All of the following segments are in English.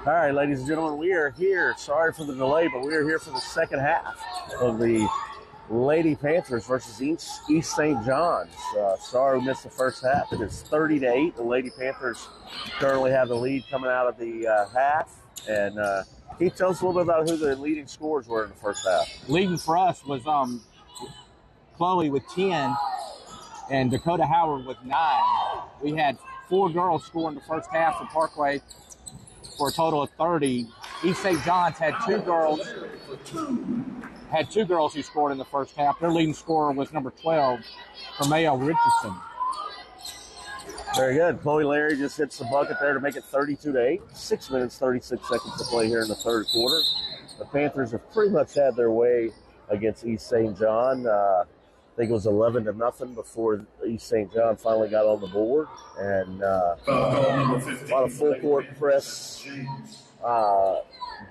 All right, ladies and gentlemen, we are here. Sorry for the delay, but we are here for the second half of the Lady Panthers versus East St. John's. Sorry we missed the first half. It is 30-8. The Lady Panthers currently have the lead coming out of the half. And Keith, tell us a little bit about who the leading scorers were in the first half. Leading for us was Chloe with 10 and Dakota Howard with 9. We had 4 girls score in the first half for Parkway for a total of 30. East St. John's had 2 girls who scored in the first half. Their leading scorer was number 12, Romeo Richardson. Very good. Chloe Larry just hits the bucket there to make it 32-8. 6 minutes, 36 seconds to play here in the third quarter. The Panthers have pretty much had their way against East St. John. I think it was 11-0 before East St. John finally got on the board. And a lot of full court press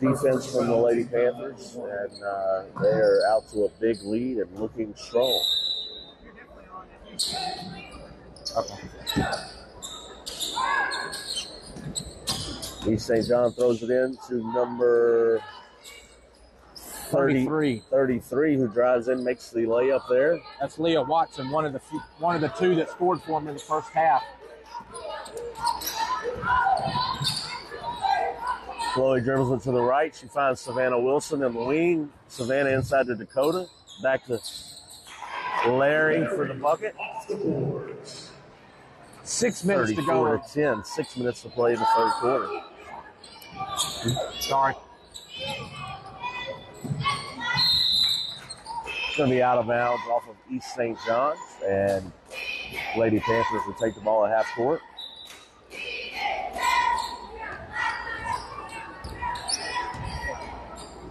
defense from the Lady Panthers. And they are out to a big lead and looking strong. East St. John throws it in to number 33, who drives in, makes the layup there. That's Leah Watson, one of the 2 that scored for him in the first half. Chloe dribbles it to the right. She finds Savannah Wilson in the wing. Savannah inside to Dakota. Back to Larry for the bucket. 6 minutes to go. 34-10. 6 minutes to play in the third quarter. Sorry. It's going to be out of bounds off of East St. John's, and Lady Panthers will take the ball at half court.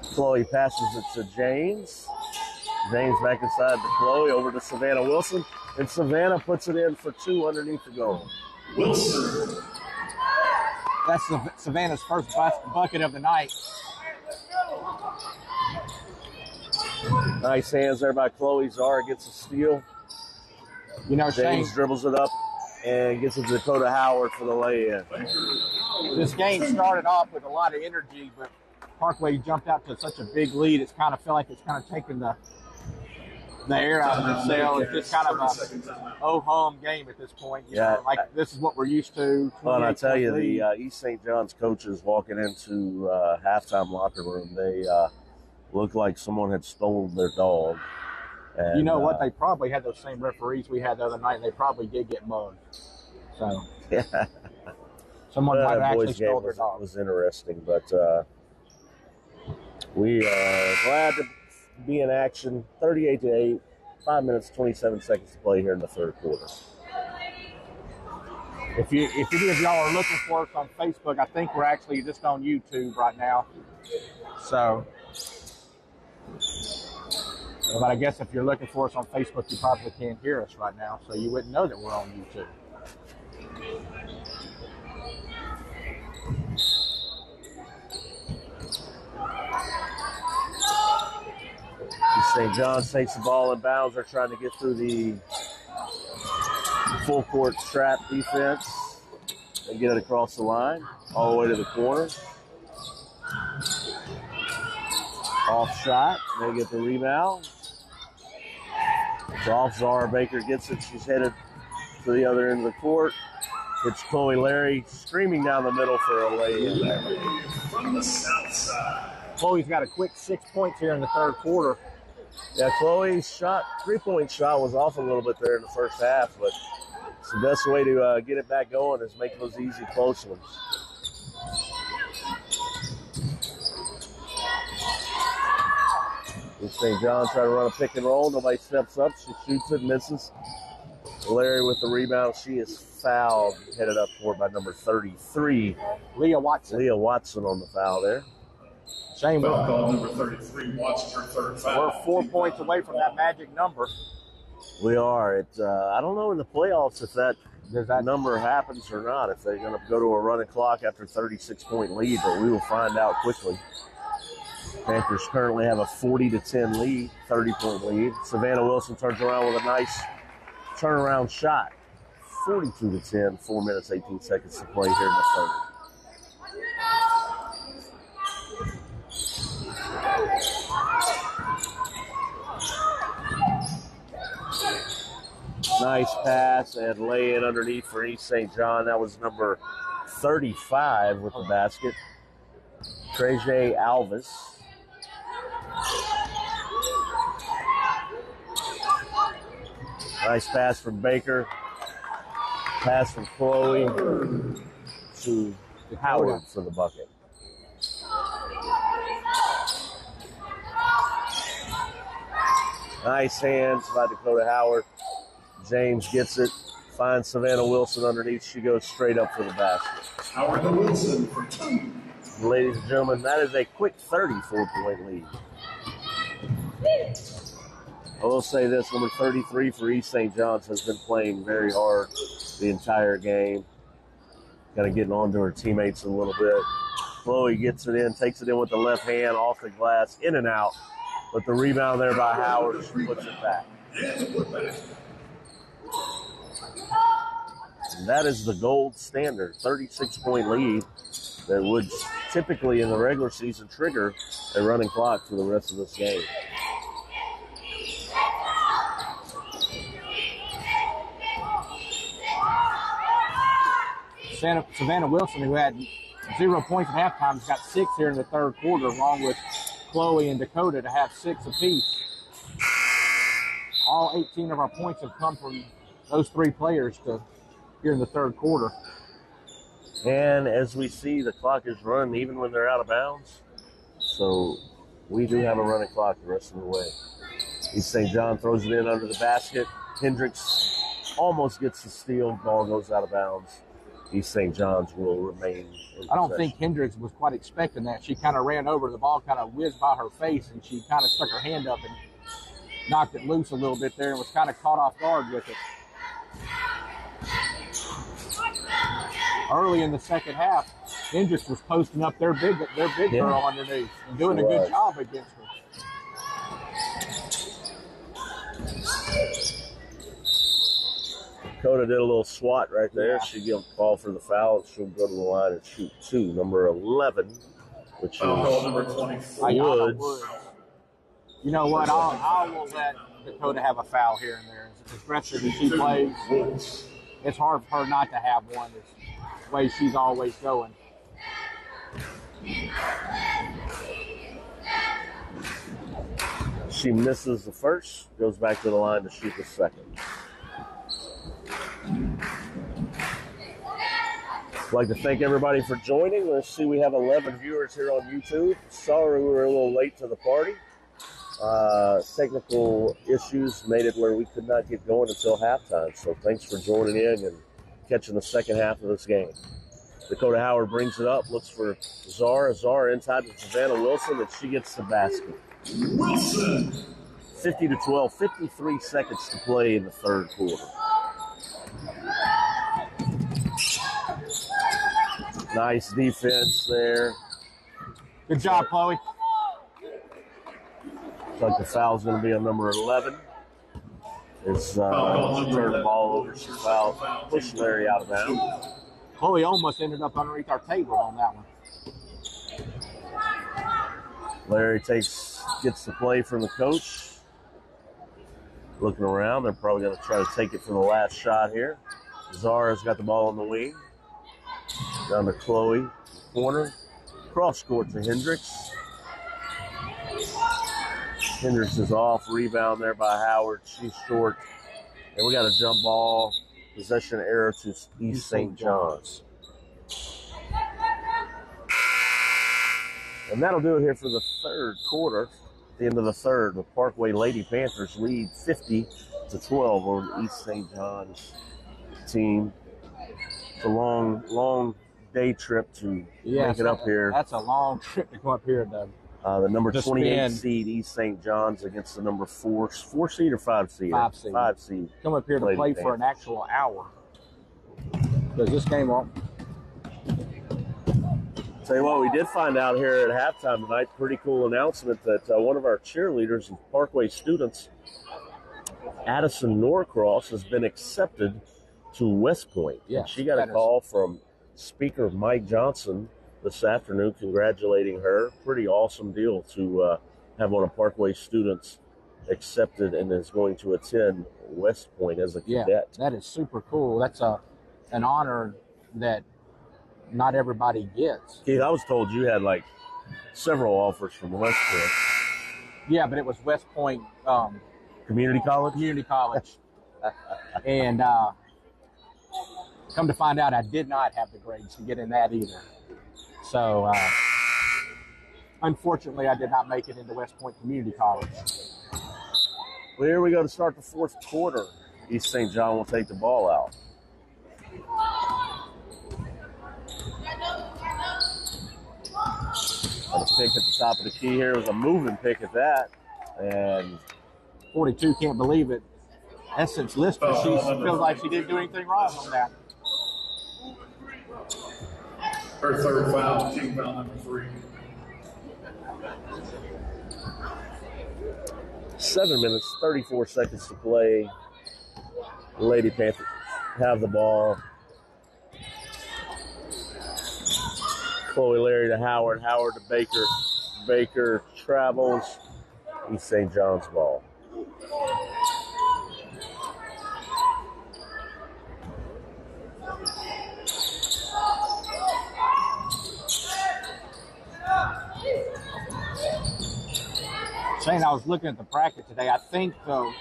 Chloe passes it to James. James back inside to Chloe, over to Savannah Wilson, and Savannah puts it in for 2 underneath the goal. Wilson. That's Savannah's first bucket of the night. Nice hands there by Chloe. Zara gets a steal. You know, James dribbles it up and gets it to Dakota Howard for the lay-in. This game started off with a lot of energy, but Parkway jumped out to such a big lead. It's kind of felt like it's kind of taken the air out of the sail. It's just kind of a ho-hum game at this point. You know, like this is what we're used to. Well, and I tell you, the East St. John's coaches walking into halftime locker room, they looked like someone had stolen their dog. And, you know what? They probably had those same referees we had the other night, and they probably did get mugged. So, yeah. Someone might have actually stole their dog. It was interesting, but we are glad to be in action. 38-8, 5 minutes, 27 seconds to play here in the third quarter. If any of y'all are looking for us on Facebook, I think we're actually just on YouTube right now. So, but I guess if you're looking for us on Facebook, you probably can't hear us right now, so you wouldn't know that we're on YouTube. St. John's takes the ball in bounds. They're trying to get through the full court trap defense and get it across the line, all the way to the corner. Off shot. They get the rebound. It's off. Zara Baker gets it. She's headed to the other end of the court. It's Chloe Larry screaming down the middle for a lay-in. From the south side. Chloe's got a quick 6 points here in the third quarter. Yeah, Chloe's shot, 3-point shot was off a little bit there in the first half, but it's the best way to get it back going is make those easy close ones. St. John trying to run a pick and roll. Nobody steps up. She shoots it, misses. Larry with the rebound. She is fouled, headed up court by number 33. Leah Watson. Leah Watson on the foul there. Shame. Foul call number 33, Watson, her third foul. We're 4 points away from that magic number. We are. I don't know in the playoffs if that number happens or not, if they're going to go to a running clock after a 36-point lead, but we will find out quickly. Panthers currently have a 40-10 lead, 30-point lead. Savannah Wilson turns around with a nice turnaround shot. 42-10, 4 minutes, 18 seconds to play here in the third. Nice pass and lay in underneath for East St. John. That was number 35 with the basket. Treje Alvis. Nice pass from Baker. Pass from Chloe to Howard for the bucket. Nice hands by Dakota Howard. James gets it, finds Savannah Wilson underneath. She goes straight up for the basket. Howard Wilson for 2. Ladies and gentlemen, that is a quick 34-point lead. I will say this, number 33 for East St. John's has been playing very hard the entire game. Kind of getting on to her teammates a little bit. Chloe gets it in, takes it in with the left hand, off the glass, in and out. But the rebound there by Howard, she puts it back. And that is the gold standard, 36-point lead that would typically in the regular season trigger a running clock for the rest of this game. Savannah Wilson, who had 0 points at halftime, has got 6 here in the third quarter, along with Chloe and Dakota to have 6 apiece. All 18 of our points have come from those 3 players to here in the third quarter. And as we see, the clock is running even when they're out of bounds. So we do have a running clock the rest of the way. East St. John throws it in under the basket. Hendricks almost gets the steal. Ball goes out of bounds. East St. John's will remain in I don't possession. think Hendricks was quite expecting that. She kind of ran over. The ball kind of whizzed by her face, and she kind of stuck her hand up and knocked it loose a little bit there and was kind of caught off guard with it. Early in the second half, Hendricks was posting up their big girl underneath and doing a good job against her. Dakota did a little swat right there. Yeah. She gave a call for the foul. She'll go to the line and shoot 2. Number 11, which is Number 24. Woods. You know what? I will let Dakota have a foul here and there. As aggressive as she plays, it's hard for her not to have one. It's the way she's always going. She misses the first, goes back to the line to shoot the second. I'd like to thank everybody for joining. Let's see, we have 11 viewers here on YouTube. Sorry we were a little late to the party. Technical issues made it where we could not get going until halftime. So thanks for joining in and catching the second half of this game. Dakota Howard brings it up, looks for Zara. Zara inside to Savannah Wilson, and she gets the basket. Wilson. 50-12, 53 seconds to play in the third quarter. Nice defense there. Good job, Chloe. Looks like the foul's going to be on number 11. It's turned the ball over. She fouled, pushed Larry out of bounds. Chloe almost ended up underneath our table on that one. Larry gets the play from the coach. Looking around, they're probably going to try to take it for the last shot here. Zara's got the ball on the wing. Down to Chloe, corner. Cross court to Hendricks. Hendricks is off. Rebound there by Howard. She's short. And we got a jump ball. Possession error to East St. John's. And that'll do it here for the third quarter. At the end of the third, the Parkway Lady Panthers lead 50-12 over the East St. John's team. It's a long day trip to make it up here. That's a long trip to come up here, Doug. The number Just 28 spin. seed East St. John's against the number 4 seed or 5 seed? 5 seed. 5 seed. Come up here to Lady play for an actual hour. Because this game won't. Tell you what, we did find out here at halftime tonight, pretty cool announcement that one of our cheerleaders and Parkway students, Addison Norcross, has been accepted to West Point. Yeah, And she got a call from Speaker Mike Johnson this afternoon congratulating her. Pretty awesome deal to have one of Parkway students accepted and is going to attend West Point as a Yeah, cadet. that is super cool. That's an honor that not everybody gets. Keith, I was told you had like several offers from West Point. Yeah, but it was West Point Community college? Community College. And come to find out, I did not have the grades to get in that either. So, unfortunately, I did not make it into West Point Community College. Well, here we go to start the fourth quarter. East St. John will take the ball out. And a pick at the top of the key here. It was a moving pick at that. And 42 can't believe it. Essence Lister, she feels like she didn't do anything wrong on that. Her third foul, team foul number 3. 7 minutes, 34 seconds to play. Lady Panthers have the ball. Chloe Larry to Howard. Howard to Baker. Baker travels. East St. John's ball. Shane, I was looking at the bracket today. I think the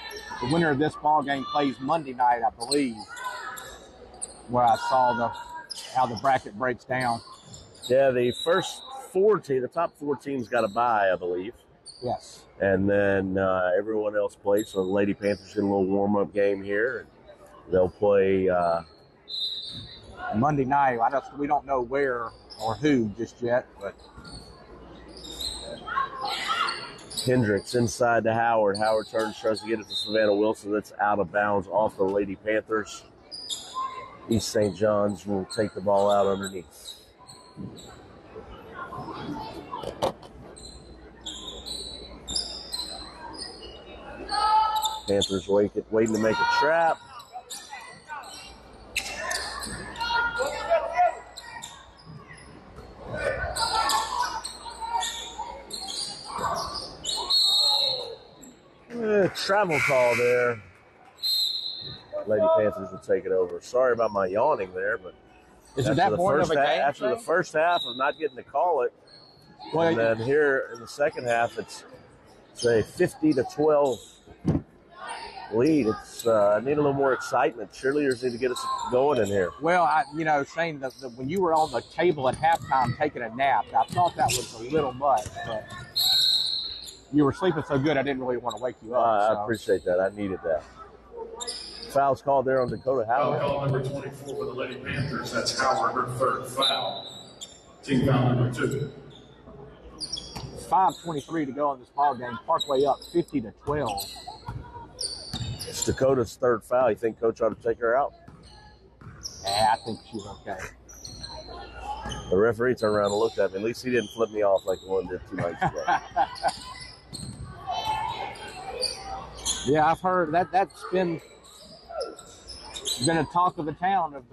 winner of this ball game plays Monday night, I believe, where I saw how the bracket breaks down. Yeah, the first the top 4 teams got a bye, I believe. Yes. And then everyone else plays. So the Lady Panthers get a little warm-up game here. And they'll play Monday night. We don't know where or who just yet, but Hendricks inside to Howard. Howard turns, tries to get it to Savannah Wilson. That's out of bounds off the Lady Panthers. East St. John's will take the ball out underneath. Panthers waiting to make a trap. Travel call there. Lady Panthers will take it over. Sorry about my yawning there, but is it that point of a game? After the first half of not getting to call it, well, and then here in the second half, it's a 50-12 lead. It's I need a little more excitement. Cheerleaders need to get us going in here. Well, Shane, when you were on the table at halftime taking a nap, I thought that was a little much, but you were sleeping so good I didn't really want to wake you up. I appreciate that. I needed that. Foul's called there on Dakota Howard. Foul call number 24 for the Lady Panthers. That's Howard, her third foul. Team foul number 2. 5:23 to go in this ball game. Parkway up 50-12. It's Dakota's third foul. You think Coach ought to take her out? Yeah, I think she's okay. The referee turned around and looked at me. At least he didn't flip me off like the one did 2 nights ago. Yeah, I've heard that's been a talk of the town of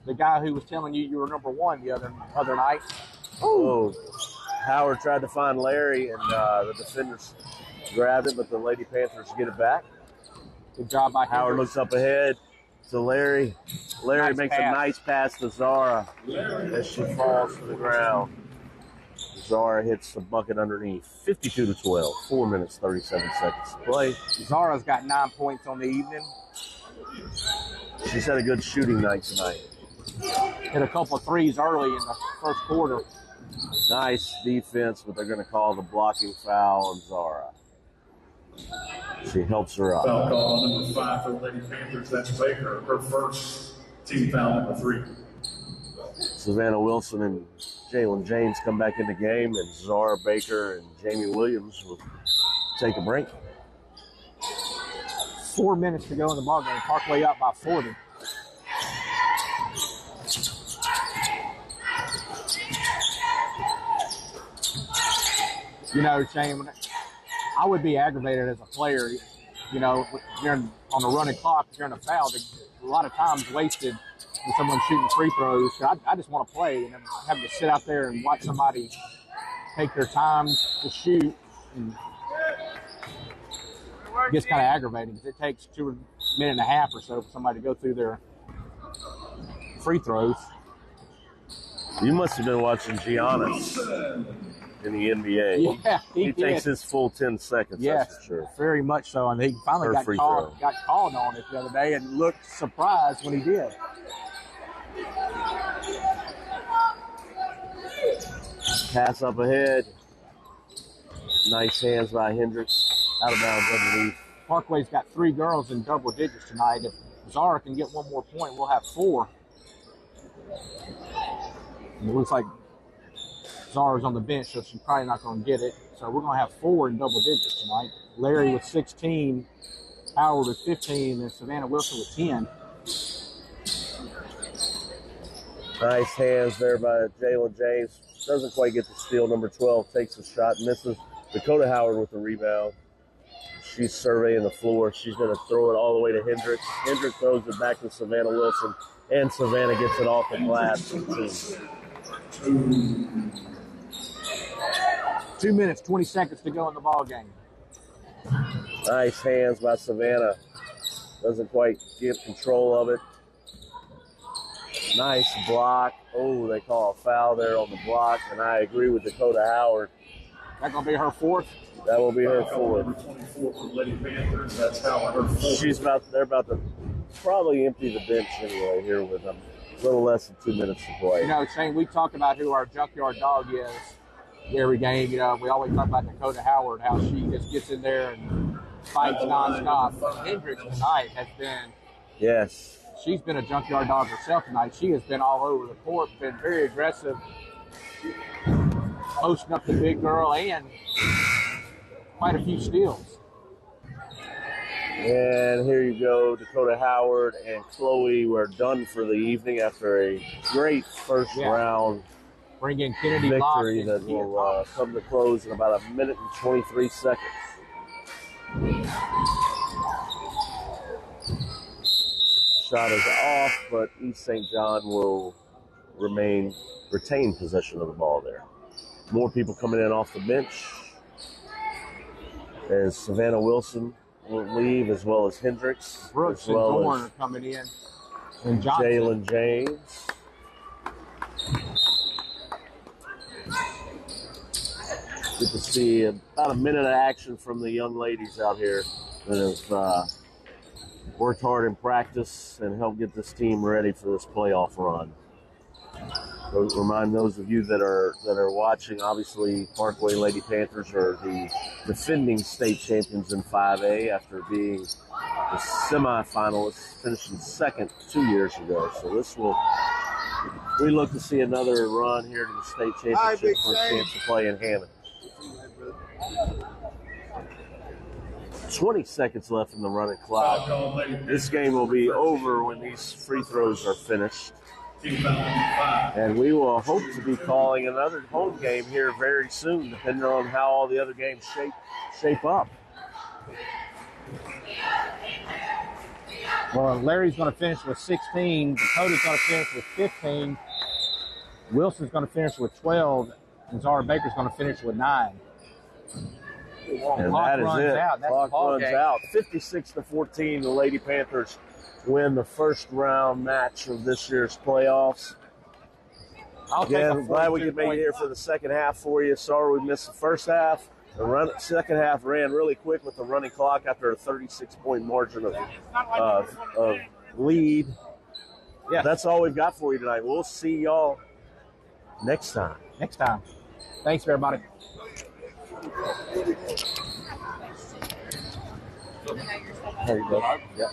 the guy who was telling you were number 1 the other night. Oh, Howard tried to find Larry, and the defenders grabbed it, but the Lady Panthers get it back. Good job by Howard. Looks up ahead to Larry. Larry makes a nice pass to Zara as she falls to the ground. Zara hits the bucket underneath. 52-12. 4 minutes, 37 seconds to play. Zara's got 9 points on the evening. She's had a good shooting night tonight. Hit a couple of threes early in the first quarter. Nice defense, but they're going to call the blocking foul on Zara. She helps her up. Foul call number 5 for the Lady Panthers. That's Baker, her first. Team foul number 3. Savannah Wilson and Jalen James come back in the game, and Zara Baker and Jamie Williams will take a break. 4 minutes to go in the ballgame. Parkway up by 40. Shane, I would be aggravated as a player. You're on a running clock, you're in a foul. A lot of times wasted when someone's shooting free throws. I just want to play, and having to sit out there and watch somebody take their time to shoot. And gets kind of aggravating because it takes 2 minutes and a half or so for somebody to go through their free throws. You must have been watching Giannis in the NBA. Yeah, he takes his full 10 seconds. Yes, that's for sure. Very much so. And he finally got called on it the other day and looked surprised when he did. Pass up ahead. Nice hands by Hendricks. Out of bounds underneath. Parkway's got 3 girls in double digits tonight. If Zara can get 1 more point, we'll have 4. And it looks like Zara's on the bench, so she's probably not going to get it. So we're going to have 4 in double digits tonight. Larry with 16, Howard with 15, and Savannah Wilson with 10. Nice hands there by Jalen James. Doesn't quite get the steal. Number 12 takes a shot, misses. Dakota Howard with the rebound. She's surveying the floor. She's going to throw it all the way to Hendricks. Hendricks throws it back to Savannah Wilson, and Savannah gets it off the glass. 2 minutes, 20 seconds to go in the ball game. Nice hands by Savannah. Doesn't quite get control of it. Nice block. Oh, they call a foul there on the block, and I agree with Dakota Howard. That's going to be her 4th? That will be her 4th. Number 24 for Lady Panthers. That's Howard, her 4th. They're about to probably empty the bench anyway here with them. A little less than 2 minutes to play. You know, Shane, we talk about who our junkyard dog is every game. You know, we always talk about Dakota Howard, how she just gets in there and fights nonstop. But Hendricks tonight has been, yes, she's been a junkyard dog herself tonight. She has been all over the court, been very aggressive, posting up the big girl, and quite a few steals. And here you go, Dakota Howard and Chloe were done for the evening after a great first round Bring in Kennedy victory that will come to close in about 1 minute and 23 seconds. Shot is off, but East St. John will retain possession of the ball there. More people coming in off the bench as Savannah Wilson will leave, as well as Hendricks, Brooks as well and Horn as are coming in, and Johnson. Jalen James. Good to see about a minute of action from the young ladies out here that have worked hard in practice and helped get this team ready for this playoff run. Remind those of you that are watching, obviously Parkway Lady Panthers are the defending state champions in 5A after being the semifinalists, finishing second 2 years ago. So we look to see another run here to the state championship for a chance to play in Hammond. 20 seconds left in the running clock. This game will be over when these free throws are finished. And we will hope to be calling another home game here very soon, depending on how all the other games shape up. Well, Larry's going to finish with 16. Dakota's going to finish with 15. Wilson's going to finish with 12. And Zara Baker's going to finish with 9. And that is it. Clock runs out. 56-14, the Lady Panthers win the first round match of this year's playoffs. I'm glad we could make it here for the second half for you. Sorry we missed the first half. The second half ran really quick with the running clock after a 36-point margin of lead. Yeah, that's all we've got for you tonight. We'll see y'all next time. Thanks, everybody. There you go. Yeah.